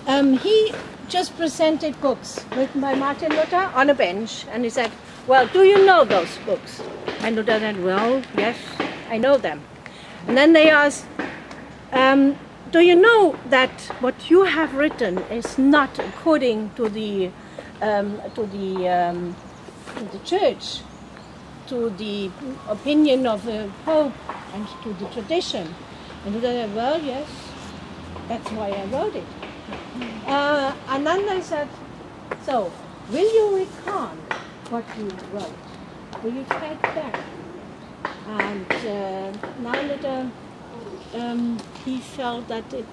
He just presented books written by Martin Luther on a bench, and he said, well, do you know those books? And Luther said, well, yes, I know them. And then they asked, do you know that what you have written is not according to the church, to the opinion of the Pope and to the tradition? And Luther said, well, yes, that's why I wrote it. And then they said, so, will you recant what you wrote? Will you take back? And now Luther, he felt that it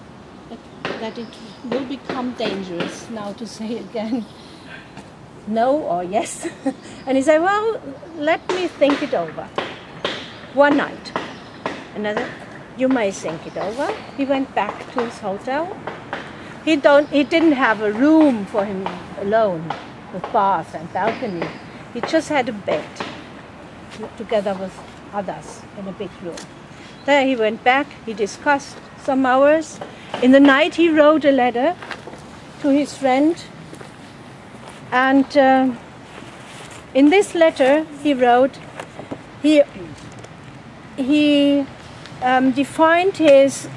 will become dangerous now to say again no or yes. And he said, well, let me think it over. One night. Another, you may think it over. He went back to his hotel. He didn't have a room for him alone with bath and balcony. He just had a bed together with others in a big room. There he went back, he discussed some hours. In the night he wrote a letter to his friend, and in this letter he wrote, he defined his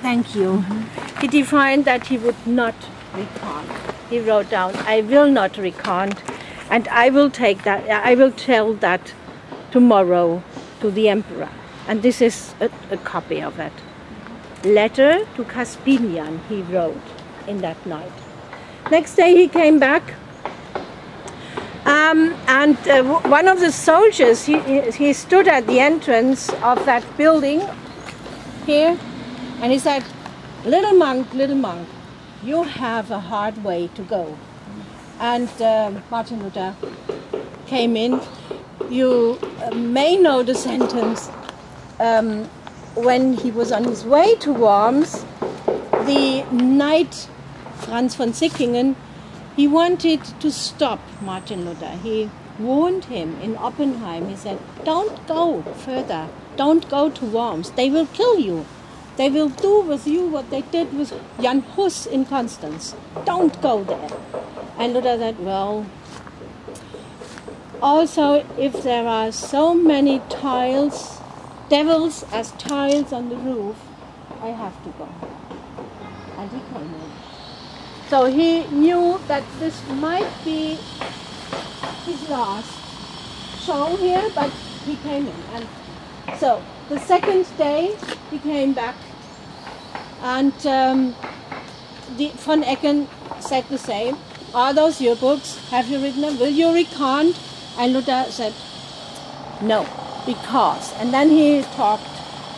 thank you. He defined that he would not recant. He wrote down, I will not recant, and I will take that, I will tell that tomorrow to the emperor. And this is a copy of it. Letter to Caspinian, he wrote in that night. Next day he came back, and one of the soldiers, he stood at the entrance of that building here, and he said, little monk, you have a hard way to go. And Martin Luther came in. You may know the sentence, when he was on his way to Worms, the knight Franz von Sickingen, he wanted to stop Martin Luther. He warned him in Oppenheim. He said, don't go further, don't go to Worms, they will kill you. They will do with you what they did with Jan Hus in Constance. Don't go there. And Luther said, well, also if there are so many tiles, devils as tiles on the roof, I have to go. And he came in. So he knew that this might be his last show here, but he came in. And so the second day he came back, and von Ecken said the same. Are those your books? Have you written them? Will you recant? And Luther said, no, because. And then he talked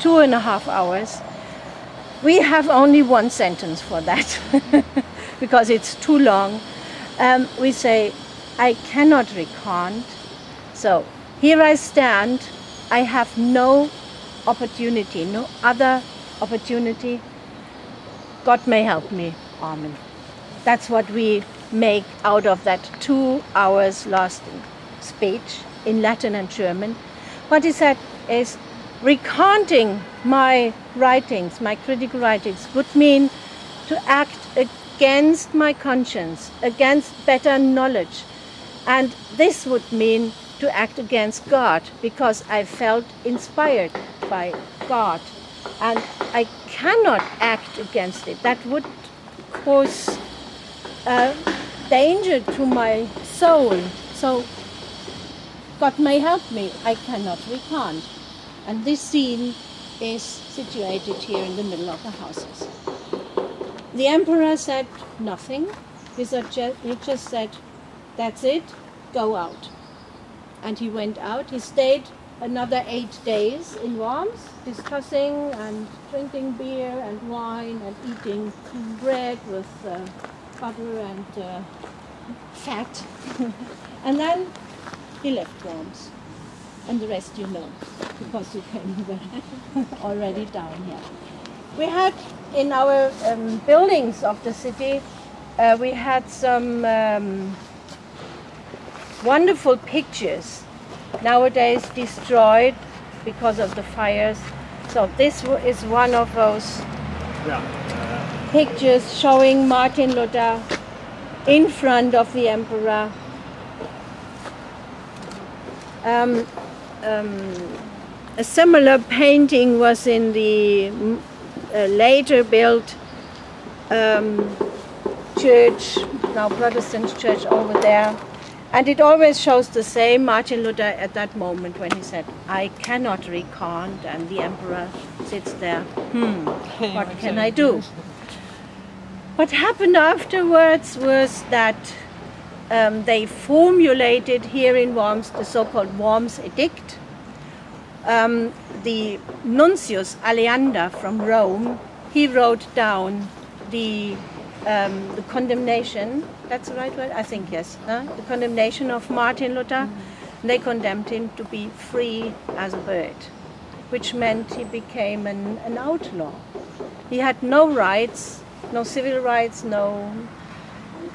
2.5 hours. We have only one sentence for that, because it's too long. We say, I cannot recant. So here I stand. I have no opportunity, no other opportunity. God may help me. Amen. That's what we make out of that 2 hours lasting speech in Latin and German. What he said is, recanting my writings, my critical writings, would mean to act against my conscience, against better knowledge. And this would mean to act against God, because I felt inspired by God. And I cannot act against it. That would cause danger to my soul. So God may help me. I cannot recant. And this scene is situated here in the middle of the houses. The emperor said nothing. He just said, that's it, go out. And he went out. He stayed another 8 days in Worms, discussing and drinking beer and wine and eating bread with butter and fat. And then he left Worms. And the rest you know, because you came already down here. We had in our buildings of the city, we had some wonderful pictures, nowadays destroyed because of the fires. So this is one of those Yeah. pictures showing Martin Luther in front of the emperor. A similar painting was in the later built church, now Protestant church over there. And it always shows the same Martin Luther at that moment when he said, I cannot recant, and the emperor sits there, what can I do? What happened afterwards was that they formulated here in Worms the so-called Worms Edict. The Nuncius Aleander from Rome, he wrote down the condemnation, that's the right word? I think yes. The condemnation of Martin Luther. They condemned him to be free as a bird, which meant he became an outlaw. He had no rights, no civil rights,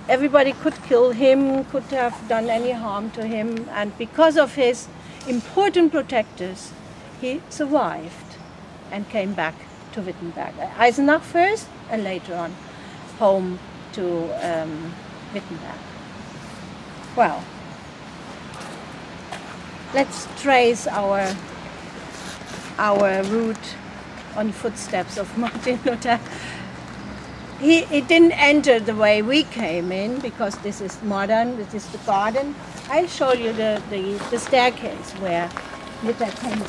everybody could kill him, could have done any harm to him, and because of his important protectors, he survived and came back to Wittenberg. Eisenach first, and later on home to Wittenberg. Well, let's trace our route on footsteps of Martin Luther. He didn't enter the way we came in, because this is modern, this is the garden. I'll show you the staircase where Luther came